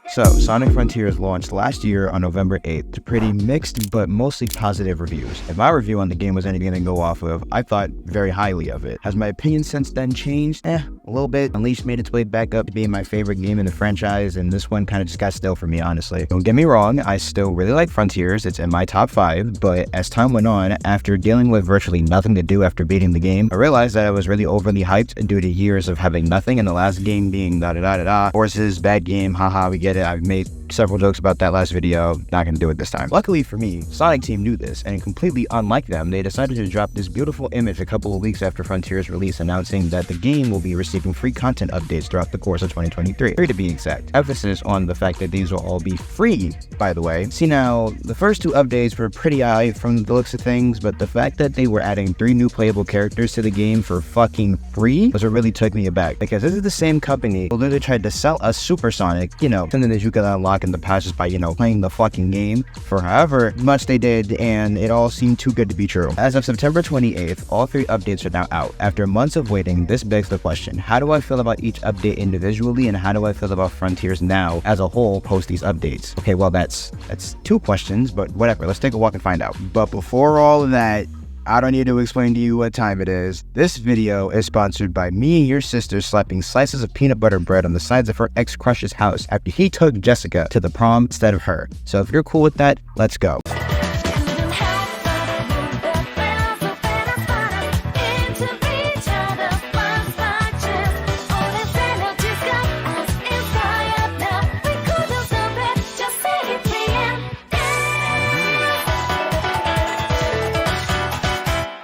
So, Sonic Frontiers launched last year on November 8th to pretty mixed but mostly positive reviews. If my review on the game was anything to go off of, I thought very highly of it. Has my opinion since then changed? A little bit. Unleashed made its way back up to being my favorite game in the franchise, and this one kind of just got stale for me, honestly. Don't get me wrong, I still really like Frontiers. It's in my top 5, but as time went on, after dealing with virtually nothing to do after beating the game, I realized that I was really overly hyped due to years of having nothing, and the last game being horses, bad game, haha, we get it. I've made several jokes about that last video, not gonna do it this time. Luckily for me, Sonic Team knew this, and completely unlike them, they decided to drop this beautiful image a couple of weeks after Frontiers release, announcing that the game will be receiving free content updates throughout the course of 2023. 3 to be exact. Emphasis on the fact that these will all be free, by the way. See now, the first 2 updates were pretty aight from the looks of things, but the fact that they were adding 3 new playable characters to the game for fucking free was what really took me aback, because this is the same company who literally tried to sell us Super Sonic, something that you could unlock in the past just by, playing the fucking game for however much they did, and it all seemed too good to be true. As of September 28th, all 3 updates are now out. After months of waiting, this begs the question, how do I feel about each update individually, and how do I feel about Frontiers now as a whole post these updates? Okay, well that's 2 questions, but whatever, let's take a walk and find out. But before all of that, I don't need to explain to you what time it is. This video is sponsored by me and your sister slapping slices of peanut butter bread on the sides of her ex-crush's house after he took Jessica to the prom instead of her. So if you're cool with that, let's go.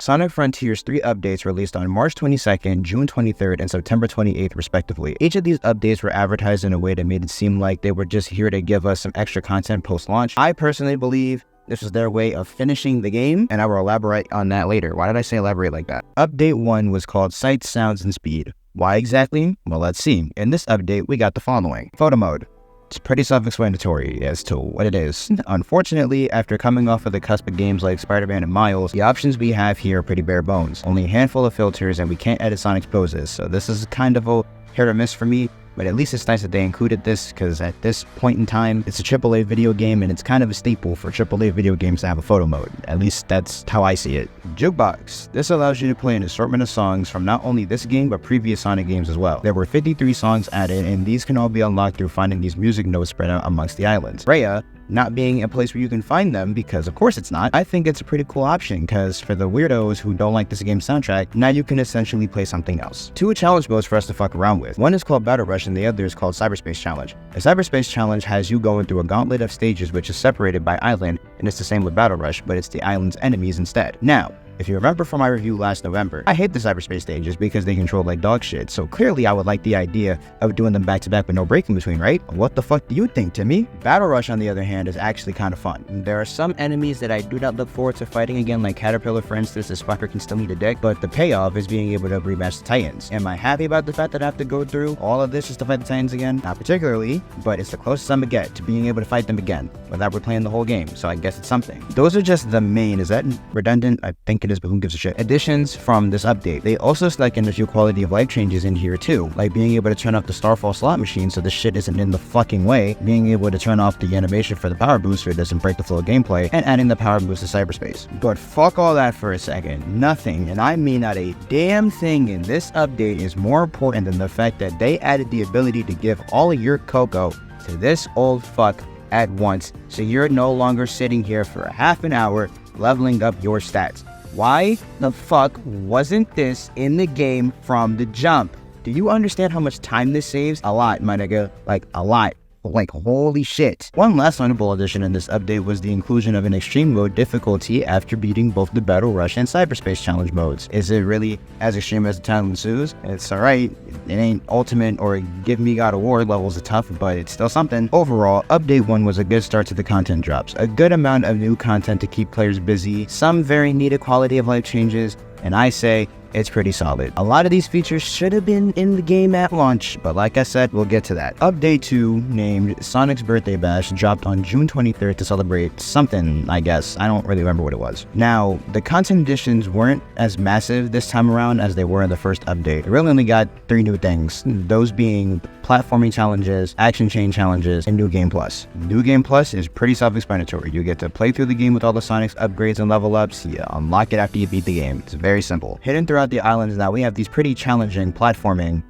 Sonic Frontiers 3 updates released on March 22nd, June 23rd, and September 28th, respectively. Each of these updates were advertised in a way that made it seem like they were just here to give us some extra content post-launch. I personally believe this was their way of finishing the game, and I will elaborate on that later. Why did I say elaborate like that? Update 1 was called Sights, Sounds, and Speed. Why exactly? Well, let's see. In this update, we got the following. Photo mode. It's pretty self-explanatory as to what it is. Unfortunately, after coming off of the cusp of games like Spider-Man and Miles, the options we have here are pretty bare bones. Only a handful of filters, and we can't edit Sonic's poses, so this is kind of a hit or miss for me. But at least it's nice that they included this, because at this point in time, it's a AAA video game, and it's kind of a staple for AAA video games to have a photo mode. At least that's how I see it. Jukebox. This allows you to play an assortment of songs from not only this game, but previous Sonic games as well. There were 53 songs added, and these can all be unlocked through finding these music notes spread out amongst the islands. Rhea, not being a place where you can find them, because of course it's not, I think it's a pretty cool option, because for the weirdos who don't like this game's soundtrack, now you can essentially play something else. 2 challenge modes for us to fuck around with. One is called Battle Rush, and the other is called Cyberspace Challenge. A Cyberspace Challenge has you going through a gauntlet of stages which is separated by island, and it's the same with Battle Rush, but it's the island's enemies instead. Now, if you remember from my review last November, I hate the cyberspace stages because they control like dog shit, so clearly I would like the idea of doing them back to back with no break in between, right? What the fuck do you think, Timmy? Battle Rush, on the other hand, is actually kind of fun. There are some enemies that I do not look forward to fighting again, like Caterpillar, for instance, as Spiker can still need a deck, but the payoff is being able to rematch the Titans. Am I happy about the fact that I have to go through all of this just to fight the Titans again? Not particularly, but it's the closest I'm gonna get to being able to fight them again without replaying the whole game, so I guess it's something. Those are just the main. Is that redundant? I think it is, but who gives a shit? Additions from this update. They also snuck in a few quality of life changes in here too, like being able to turn off the Starfall slot machine so this shit isn't in the fucking way, being able to turn off the animation for the power boost so it doesn't break the flow of gameplay, and adding the power boost to cyberspace. But fuck all that for a second. Nothing, and I mean not a damn thing in this update is more important than the fact that they added the ability to give all of your cocoa to this old fuck at once, so you're no longer sitting here for a half an hour leveling up your stats. Why the fuck wasn't this in the game from the jump? Do you understand how much time this saves? A lot, my nigga. Like, a lot. Like, holy shit. One last honorable addition in this update was the inclusion of an extreme mode difficulty after beating both the Battle Rush and Cyberspace Challenge modes. Is it really as extreme as the title ensues? It's alright. It ain't ultimate or give me God award levels of tough, but it's still something. Overall, update 1 was a good start to the content drops. A good amount of new content to keep players busy, some very needed quality of life changes, and I say, it's pretty solid. A lot of these features should have been in the game at launch, but like I said, we'll get to that. Update 2, named Sonic's Birthday Bash, dropped on June 23rd to celebrate something, I guess. I don't really remember what it was. Now, the content additions weren't as massive this time around as they were in the first update. It really only got 3 new things, those being platforming challenges, action chain challenges, and New Game Plus. New Game Plus is pretty self-explanatory. You get to play through the game with all the Sonic's upgrades and level ups. You unlock it after you beat the game. It's very simple. Hidden throughout the islands now, we have these pretty challenging platforming,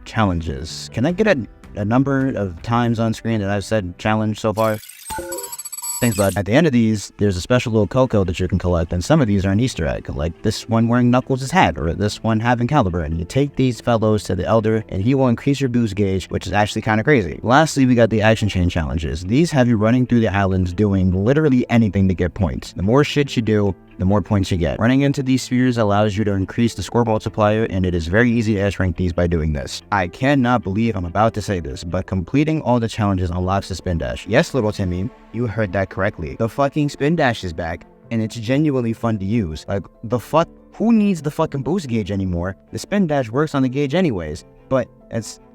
challenges. Can I get a number of times on screen that I've said challenge so far? Thanks, bud. At the end of these, there's a special little Coco that you can collect, and some of these are an Easter egg, like this one wearing Knuckles' hat, or this one having Caliber, and you take these fellows to the Elder, and he will increase your boost gauge, which is actually kind of crazy. Lastly, we got the action chain challenges. These have you running through the islands doing literally anything to get points. The more shit you do, the more points you get. Running into these spheres allows you to increase the score multiplier, and it is very easy to S-rank these by doing this. I cannot believe I'm about to say this, but completing all the challenges unlocks the spin dash. Yes, little Timmy, you heard that correctly. The fucking spin dash is back, and it's genuinely fun to use. Like, the fuck? Who needs the fucking boost gauge anymore? The spin dash works on the gauge anyways, but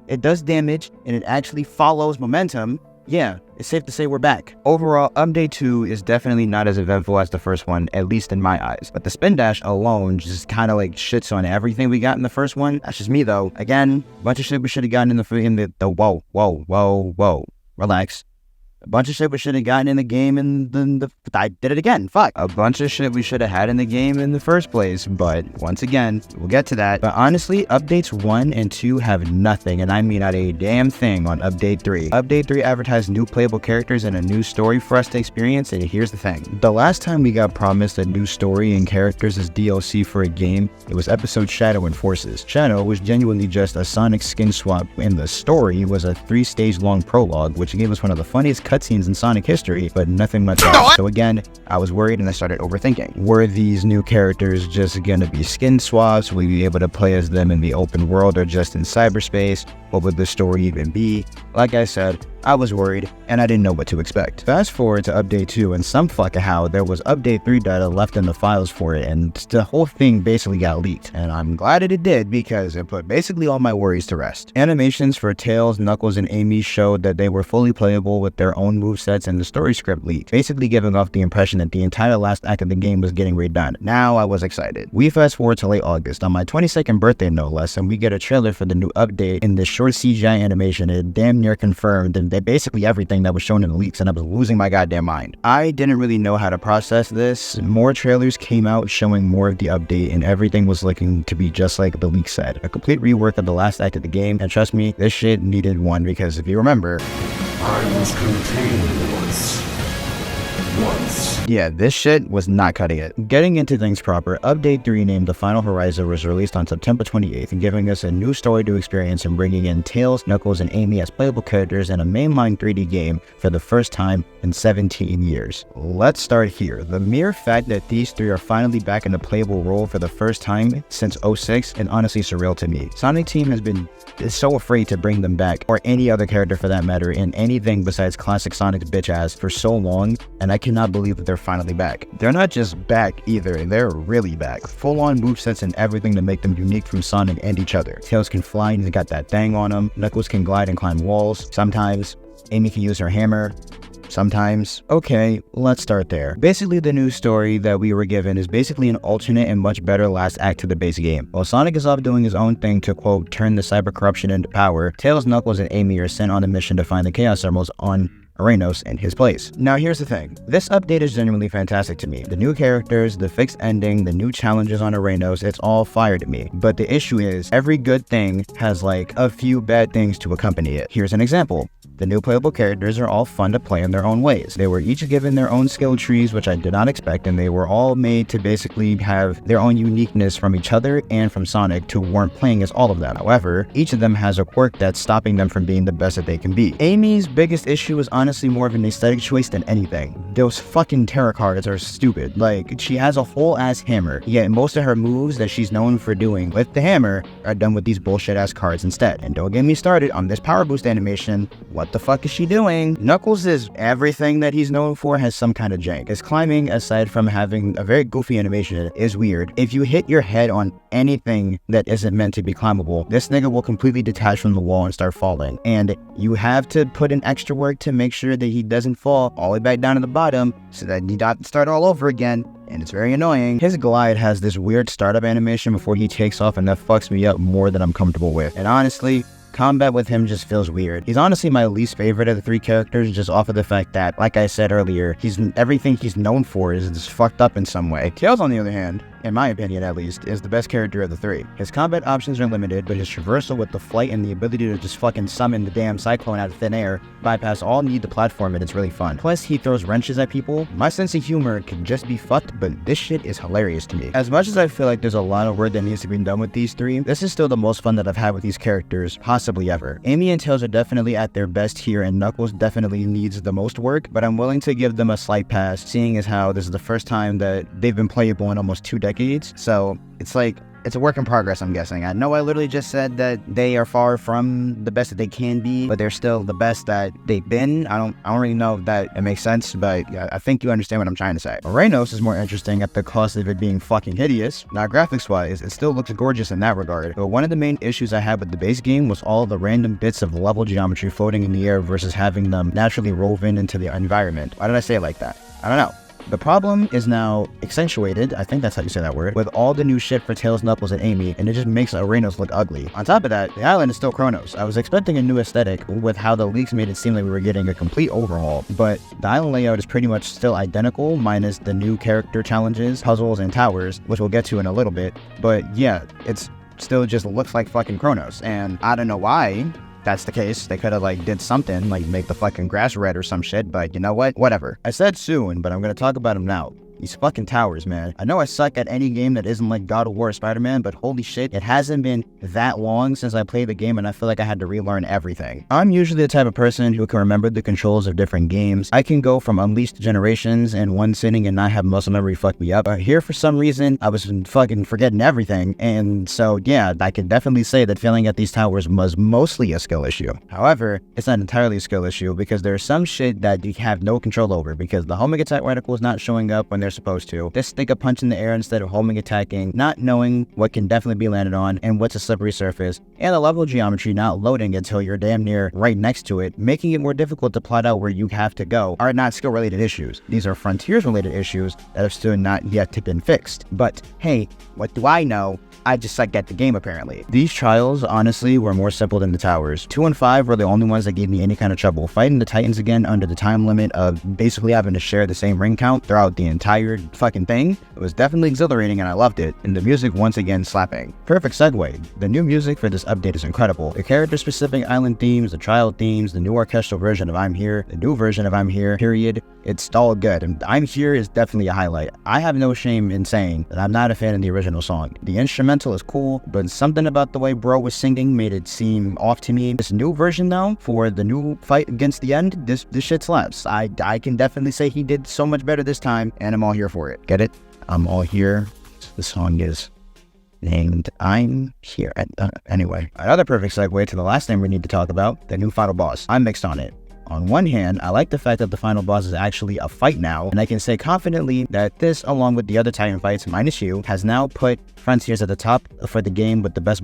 it does damage, and it actually follows momentum. Yeah, it's safe to say we're back. Overall, Update 2 is definitely not as eventful as the first one, at least in my eyes. But the spin dash alone just kind of like shits on everything we got in the first one. That's just me though. Again, a bunch of shit we should have gotten in whoa. Relax. A bunch of shit we should have gotten in the game I did it again, fuck. A bunch of shit we should have had in the game in the first place, but once again, we'll get to that. But honestly, updates 1 and 2 have nothing, and I mean not a damn thing on update 3. Update 3 advertised new playable characters and a new story for us to experience, and here's the thing. The last time we got promised a new story and characters as DLC for a game, it was episode Shadow and Forces. Shadow was genuinely just a Sonic skin swap, and the story was a 3-stage long prologue, which gave us one of the funniest cutscenes in Sonic history, but nothing much else. So again, I was worried and I started overthinking. Were these new characters just gonna be skin swaps? Will we be able to play as them in the open world or just in cyberspace? What would the story even be? Like I said, I was worried, and I didn't know what to expect. Fast forward to Update 2, and some fucking how there was Update 3 data left in the files for it, and the whole thing basically got leaked. And I'm glad that it did, because it put basically all my worries to rest. Animations for Tails, Knuckles, and Amy showed that they were fully playable with their own movesets, and the story script leaked, basically giving off the impression that the entire last act of the game was getting redone. Now I was excited. We fast forward to late August, on my 22nd birthday no less, and we get a trailer for the new update in this short CGI animation. It damn near confirmed and basically everything that was shown in the leaks, and I was losing my goddamn mind. I didn't really know how to process this. More trailers came out showing more of the update, and everything was looking to be just like the leak said. A complete rework of the last act of the game, and trust me, this shit needed one, because if you remember, I was contained once. Yeah, this shit was not cutting it. Getting into things proper, Update 3 named The Final Horizon was released on September 28th, and giving us a new story to experience and bringing in Tails, Knuckles, and Amy as playable characters in a mainline 3D game for the first time in 17 years. Let's start here. The mere fact that these three are finally back in a playable role for the first time since 06 is honestly surreal to me. Sonic Team has been so afraid to bring them back, or any other character for that matter, in anything besides classic Sonic's bitch ass for so long, and I cannot believe that they're finally back. They're not just back either, they're really back. Full-on movesets and everything to make them unique from Sonic and each other. Tails can fly and he's got that thing on him. Knuckles can glide and climb walls. Sometimes. Amy can use her hammer. Sometimes. Okay, let's start there. Basically, the new story that we were given is basically an alternate and much better last act to the base game. While Sonic is off doing his own thing to, quote, turn the cyber corruption into power, Tails, Knuckles, and Amy are sent on a mission to find the Chaos Emeralds on Xeno in his place. Now here's the thing. This update is genuinely fantastic to me. The new characters, the fixed ending, the new challenges on Xeno, it's all fire to me. But the issue is, every good thing has like a few bad things to accompany it. Here's an example. The new playable characters are all fun to play in their own ways. They were each given their own skill trees, which I did not expect, and they were all made to basically have their own uniqueness from each other and from Sonic to warrant playing as all of them. However, each of them has a quirk that's stopping them from being the best that they can be. Amy's biggest issue is honestly honestly more of an aesthetic choice than anything. Those fucking tarot cards are stupid. Like, she has a whole ass hammer, yet most of her moves that she's known for doing with the hammer are done with these bullshit ass cards instead. And don't get me started on this power boost animation. What the fuck is she doing? Knuckles is everything that he's known for has some kind of jank. His climbing, aside from having a very goofy animation, is weird. If you hit your head on anything that isn't meant to be climbable, this nigga will completely detach from the wall and start falling. And you have to put in extra work to make sure that he doesn't fall all the way back down to the bottom so that you don't start all over again. And it's very annoying. His glide has this weird startup animation before he takes off, and that fucks me up more than I'm comfortable with. And honestly, combat with him just feels weird. He's honestly my least favorite of the three characters, just off of the fact that, like I said earlier, everything he's known for is just fucked up in some way. Tails, on the other hand, in my opinion at least, is the best character of the three. His combat options are limited, but his traversal with the flight and the ability to just fucking summon the damn cyclone out of thin air bypass all need to platform it. It's really fun. Plus, he throws wrenches at people. My sense of humor can just be fucked, but this shit is hilarious to me. As much as I feel like there's a lot of work that needs to be done with these three, this is still the most fun that I've had with these characters, possibly ever. Amy and Tails are definitely at their best here, and Knuckles definitely needs the most work, but I'm willing to give them a slight pass, seeing as how this is the first time that they've been playable in almost 2 decades. So it's like, it's a work in progress, I'm guessing. I know I literally just said that they are far from the best that they can be, but they're still the best that they've been. I don't really know if that it makes sense, but I think you understand what I'm trying to say. Reynos is more interesting at the cost of it being fucking hideous. Now, graphics-wise, it still looks gorgeous in that regard, but one of the main issues I had with the base game was all the random bits of level geometry floating in the air versus having them naturally woven into the environment. Why did I say it like that? I don't know. The problem is now accentuated, I think that's how you say that word, with all the new shit for Tails, Knuckles, and Amy, and it just makes Reynos look ugly. On top of that, the island is still Chronos. I was expecting a new aesthetic with how the leaks made it seem like we were getting a complete overhaul, but the island layout is pretty much still identical, minus the new character challenges, puzzles, and towers, which we'll get to in a little bit. But yeah, it's still just looks like fucking Chronos, and I don't know why that's the case. They could have like did something like make the fucking grass red or some shit, but you know what? Whatever. I said soon, but I'm gonna talk about them now. These fucking towers, man. I know I suck at any game that isn't like God of War or Spider-Man, but holy shit, it hasn't been that long since I played the game and I feel like I had to relearn everything. I'm usually the type of person who can remember the controls of different games. I can go from Unleashed Generations in one sitting and not have muscle memory fuck me up. But here, for some reason, I was fucking forgetting everything. And so, yeah, I can definitely say that failing at these towers was mostly a skill issue. However, it's not entirely a skill issue because there's some shit that you have no control over because the homing attack reticle is not showing up when they're supposed to. Just stick a punch in the air instead of homing attacking, not knowing what can definitely be landed on and what's a slippery surface, and the level geometry not loading until you're damn near right next to it, making it more difficult to plot out where you have to go, are not skill related issues. These are Frontiers related issues that have still not yet been fixed. But hey, what do I know? I just suck at the game apparently. These trials honestly were more simple than the towers. 2 and 5 were the only ones that gave me any kind of trouble. Fighting the Titans again under the time limit of basically having to share the same ring count throughout the entire fucking thing, it was definitely exhilarating and I loved it. And the music once again slapping. Perfect segue. The new music for this update is incredible. The character specific island themes, the trial themes, the new orchestral version of I'm Here, the new version of I'm Here, period. It's all good. And I'm Here is definitely a highlight. I have no shame in saying that I'm not a fan of the original song. The instrumental is cool, but something about the way bro was singing made it seem off to me. This new version though, for the new fight against the end, this shit slaps. I can definitely say he did so much better this time, and I'm all here for it. Get it? I'm all here. The song is named I'm Here. Anyway, another perfect segue to the last thing we need to talk about, the new final boss. I'm mixed on it. On one hand, I like the fact that the final boss is actually a fight now, and I can say confidently that this, along with the other Titan fights minus you, has now put Frontiers at the top for the game with the best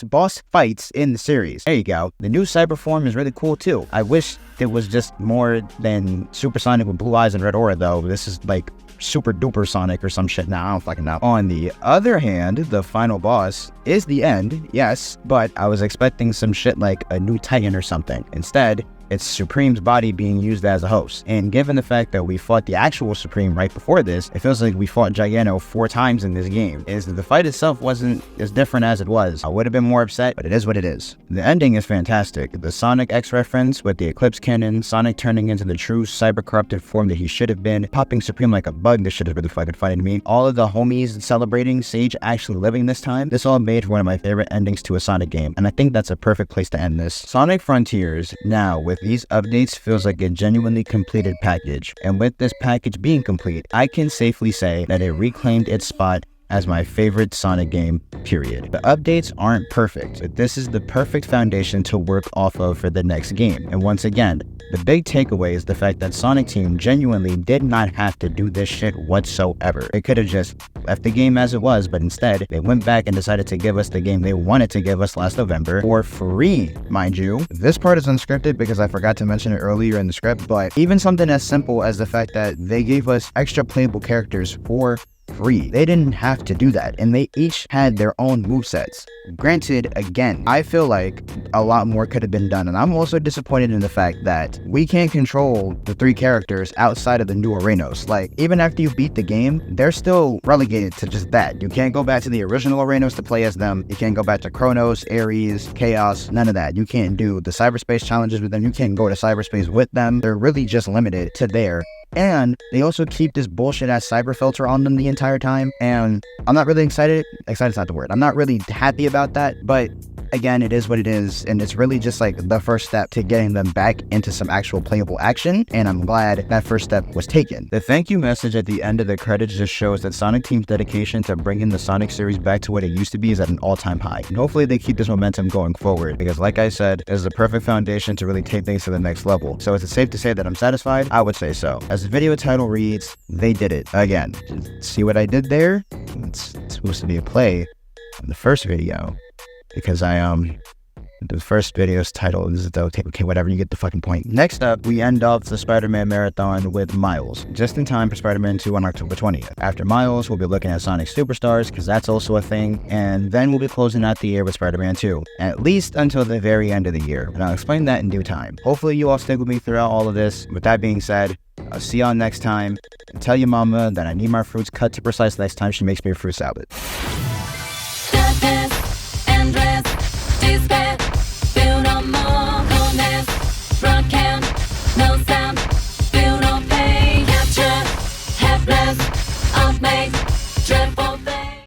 boss fights in the series. There you go. The new cyber form is really cool too. I wish it was just more than Supersonic with blue eyes and red aura though. This is like super duper Sonic or some shit now. I don't fucking know. On the other hand, the final boss is the end, yes, but I was expecting some shit like a new Titan or something. Instead, it's Supreme's body being used as a host. And given the fact that we fought the actual Supreme right before this, it feels like we fought Xeno 4 times in this game. Is that the fight itself wasn't as different as it was. I would have been more upset, but it is what it is. The ending is fantastic. The Sonic X reference with the Eclipse Cannon, Sonic turning into the true cyber-corrupted form that he should have been, popping Supreme like a bug, this shit is really fucking funny to me. All of the homies celebrating Sage actually living this time, this all made for one of my favorite endings to a Sonic game, and I think that's a perfect place to end this. Sonic Frontiers, now with These updates feels like a genuinely completed package, and with this package being complete, I can safely say that it reclaimed its spot as my favorite Sonic game, period. The updates aren't perfect, but this is the perfect foundation to work off of for the next game. And once again, the big takeaway is the fact that Sonic Team genuinely did not have to do this shit whatsoever. They could have just left the game as it was, but instead, they went back and decided to give us the game they wanted to give us last November for free, mind you. This part is unscripted because I forgot to mention it earlier in the script, but even something as simple as the fact that they gave us extra playable characters for free. They didn't have to do that, and they each had their own movesets. Granted, again, I feel like a lot more could have been done, and I'm also disappointed in the fact that we can't control the 3 characters outside of the new arenas. Like, even after you beat the game, they're still relegated to just that. You can't go back to the original arenas to play as them. You can't go back to Kronos, Ares, Chaos, none of that. You can't do the cyberspace challenges with them. You can't go to cyberspace with them. They're really just limited to there. And they also keep this bullshit ass cyber filter on them the entire time. And I'm not really excited. Excited's not the word. I'm not really happy about that. But again, it is what it is. And it's really just like the first step to getting them back into some actual playable action. And I'm glad that first step was taken. The thank you message at the end of the credits just shows that Sonic Team's dedication to bringing the Sonic series back to what it used to be is at an all-time high. And hopefully they keep this momentum going forward. Because like I said, this is the perfect foundation to really take things to the next level. So is it safe to say that I'm satisfied? I would say so. As the video title reads, they did it. Again, see what I did there? It's supposed to be a play on the first video. Because the first video's title is okay, whatever, you get the fucking point. Next up, we end off the Spider-Man marathon with Miles, just in time for Spider-Man 2 on October 20th. After Miles, we'll be looking at Sonic Superstars, because that's also a thing, and then we'll be closing out the year with Spider-Man 2, at least until the very end of the year, and I'll explain that in due time. Hopefully you all stick with me throughout all of this. With that being said, I'll see y'all next time, and tell your mama that I need my fruits cut to precise next time she makes me a fruit salad. Endless, despair.